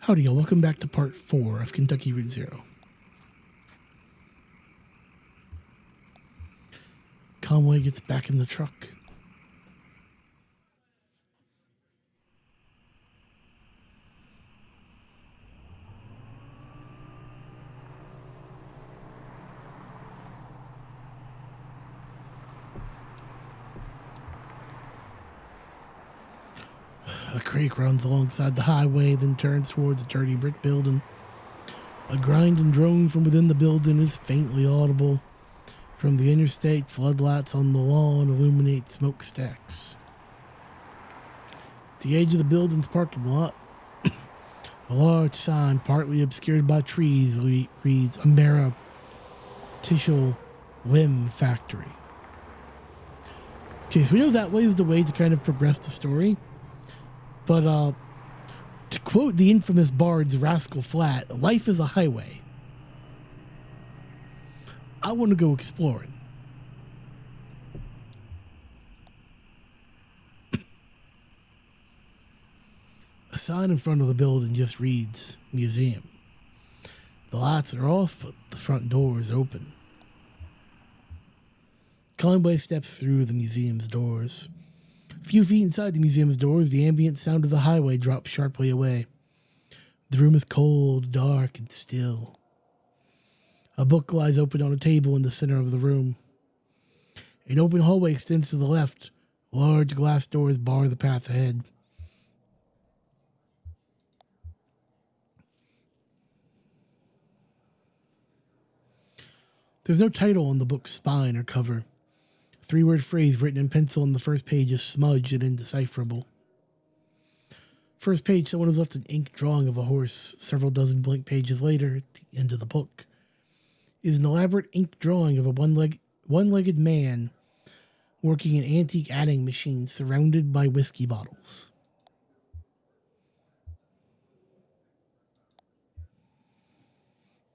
Howdy, y'all. Welcome back to part 4 of Kentucky Route Zero. Conway gets back in the truck. A crate runs alongside the highway, then turns towards a dirty brick building. A grinding drone from within the building is faintly audible. From the interstate, floodlights on the lawn illuminate smokestacks. At the edge of the building's parking lot, a large sign, partly obscured by trees, reads Amera Tishel Limb Factory. Okay, so we know that way is the way to kind of progress the story. But, to quote the infamous Bard's Rascal Flat, life is a highway. I want to go exploring. A sign in front of the building just reads, Museum. The lights are off, but the front door is open. Conway steps through the museum's doors. A few feet inside the museum's doors, the ambient sound of the highway drops sharply away. The room is cold, dark, and still. A book lies open on a table in the center of the room. An open hallway extends to the left. Large glass doors bar the path ahead. There's no title on the book's spine or cover. A 3-word phrase written in pencil on the first page is smudged and indecipherable. First page, someone has left an ink drawing of a horse. Several dozen blank pages later, at the end of the book, is an elaborate ink drawing of a one-legged man working an antique adding machine surrounded by whiskey bottles.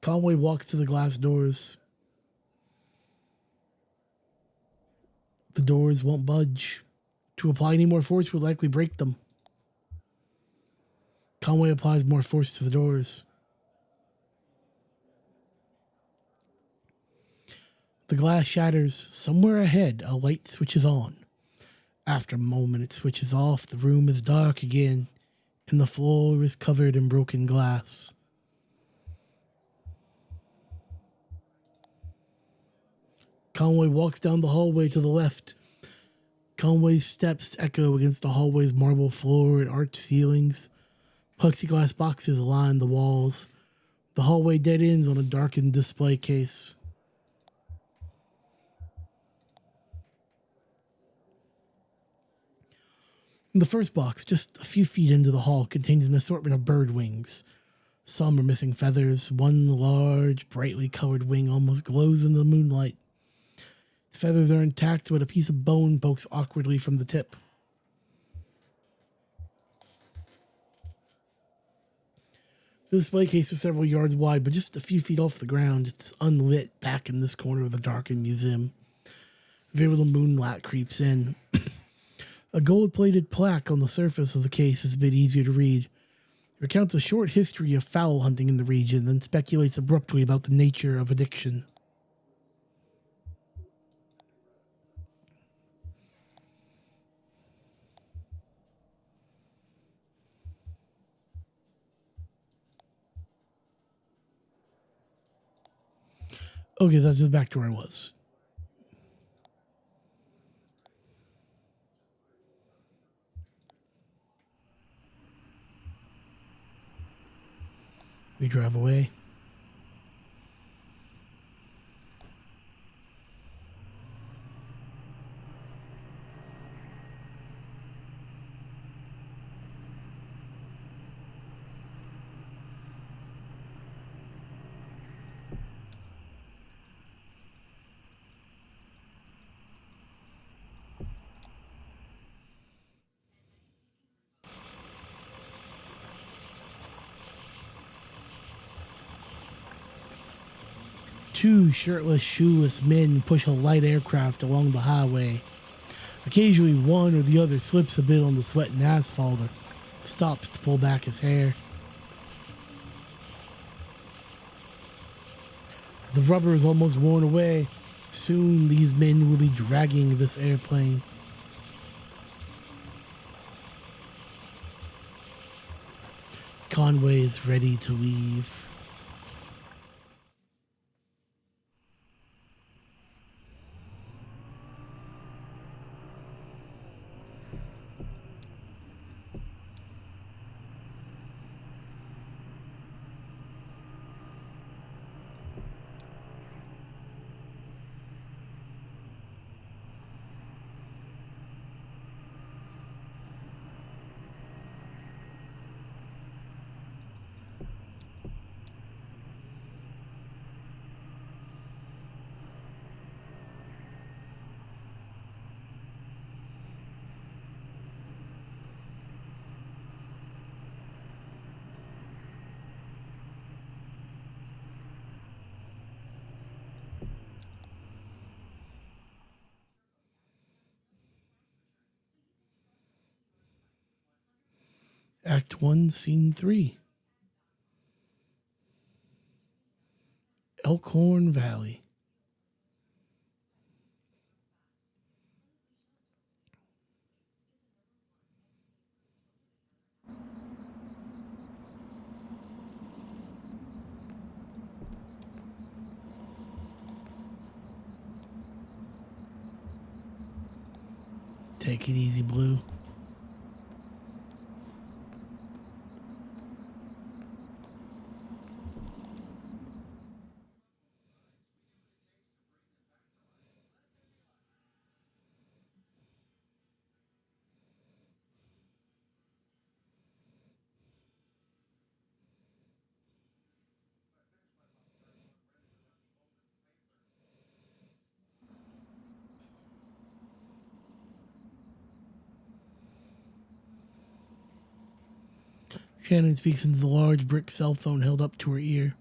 Conway walks to the glass doors. The doors won't budge. To apply any more force would likely break them. Conway applies more force to the doors. The glass shatters. Somewhere ahead, a light switches on. After a moment, it switches off. The room is dark again, and the floor is covered in broken glass. Conway walks down the hallway to the left. Conway's steps echo against the hallway's marble floor and arched ceilings. Plexiglass boxes line the walls. The hallway dead ends on a darkened display case. The first box, just a few feet into the hall, contains an assortment of bird wings. Some are missing feathers. One large, brightly colored wing almost glows in the moonlight. Its feathers are intact, but a piece of bone pokes awkwardly from the tip. The display case is several yards wide, but just a few feet off the ground. It's unlit back in this corner of the darkened museum. Very little moonlight creeps in. A gold-plated plaque on the surface of the case is a bit easier to read. It recounts a short history of fowl hunting in the region, then speculates abruptly about the nature of addiction. Okay, that's just back to where I was. We drive away. Two shirtless, shoeless men push a light aircraft along the highway. Occasionally, one or the other slips a bit on the sweat and asphalt or stops to pull back his hair. The rubber is almost worn away. Soon these men will be dragging this airplane. Conway is ready to leave. Act 1, Scene 3. Elkhorn Valley. Take it easy, Blue. Shannon speaks into the large brick cell phone held up to her ear.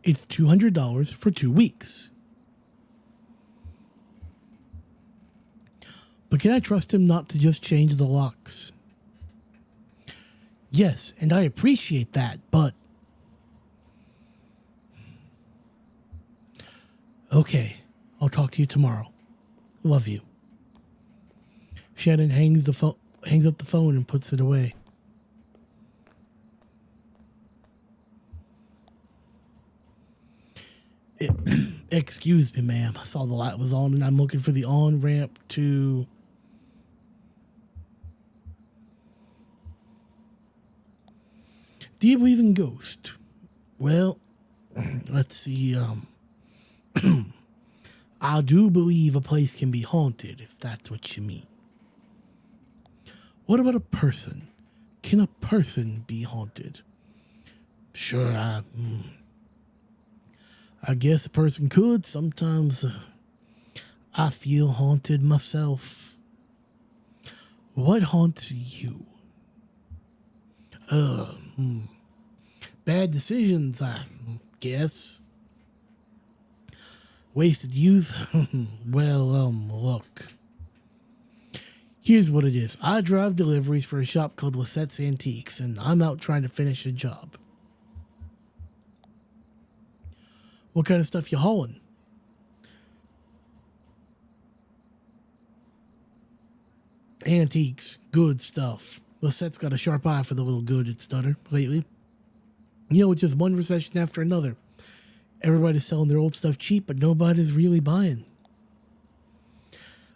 It's $200 for 2 weeks. But can I trust him not to just change the locks? Yes, and I appreciate that, but... Okay, I'll talk to you tomorrow. Love you. Shannon hangs up the phone and puts it away. Excuse me, ma'am. I saw the light was on and I'm looking for the on-ramp to... Do you believe in ghosts? Well, let's see. I do believe a place can be haunted, if that's what you mean. What about a person? Can a person be haunted? Sure, I guess a person could. Sometimes I feel haunted myself. What haunts you? Bad decisions, I guess. Wasted youth? Well, look. Here's what it is. I drive deliveries for a shop called Lissette's Antiques, and I'm out trying to finish a job. What kind of stuff you hauling? Antiques. Good stuff. Lissette's got a sharp eye for the little good it's done her lately. You know, it's just one recession after another. Everybody's selling their old stuff cheap, but nobody's really buying.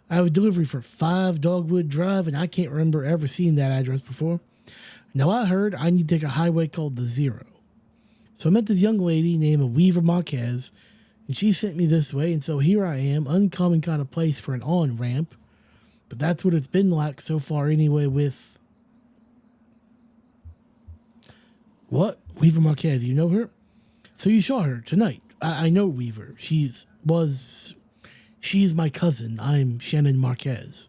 I have a delivery for 5 Dogwood Drive, and I can't remember ever seeing that address before. Now, I heard I need to take a highway called the Zero. So I met this young lady named Weaver Marquez, and she sent me this way, and so here I am, uncommon kind of place for an on-ramp. But that's what it's been like so far anyway with... What? Weaver Marquez, you know her? So you saw her tonight. I know Weaver. She's my cousin. I'm Shannon Marquez.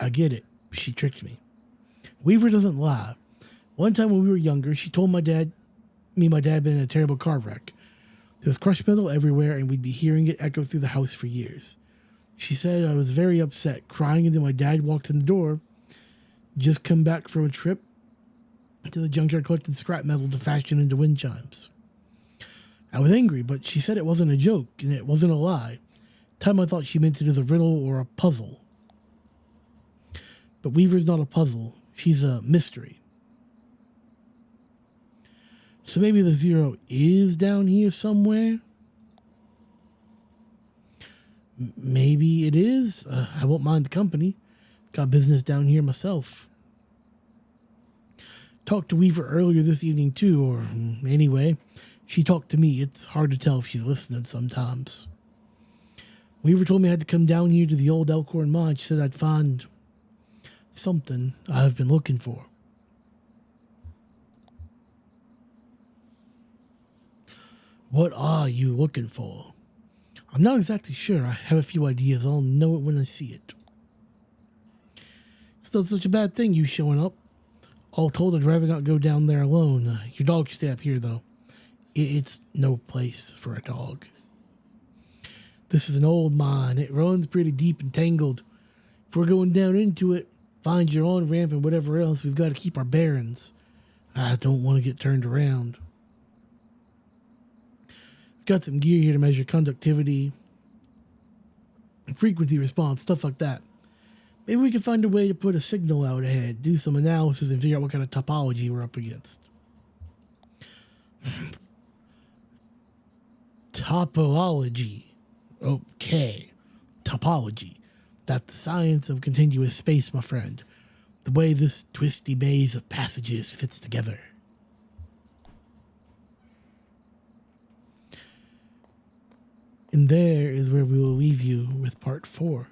I get it. She tricked me. Weaver doesn't lie. One time when we were younger, she told my dad had been in a terrible car wreck. There was crushed metal everywhere, and we'd be hearing it echo through the house for years. She said I was very upset, crying, and then my dad walked in the door, just come back from a trip, to the junkyard collected scrap metal to fashion into wind chimes. I was angry, but she said it wasn't a joke, and it wasn't a lie. Time I thought she meant it as a riddle or a puzzle. But Weaver's not a puzzle. She's a mystery. So maybe the zero is down here somewhere? Maybe it is. I won't mind the company. Got business down here myself. Talked to Weaver earlier this evening too, or anyway, she talked to me. It's hard to tell if she's listening sometimes. Weaver told me I had to come down here to the old Elkhorn mine. She said I'd find something I've been looking for. What are you looking for? I'm not exactly sure. I have a few ideas. I'll know it when I see it. It's not such a bad thing, you showing up. All told, I'd rather not go down there alone. Your dog should stay up here, though. It's no place for a dog. This is an old mine. It runs pretty deep and tangled. If we're going down into it, find your on-ramp and whatever else, we've got to keep our bearings. I don't want to get turned around. Got some gear here to measure conductivity, frequency response, stuff like that. Maybe we can find a way to put a signal out ahead, do some analysis, and figure out what kind of topology we're up against. Topology. Okay. Topology. That's the science of continuous space, my friend. The way this twisty maze of passages fits together. And there is where we will leave you with part 4.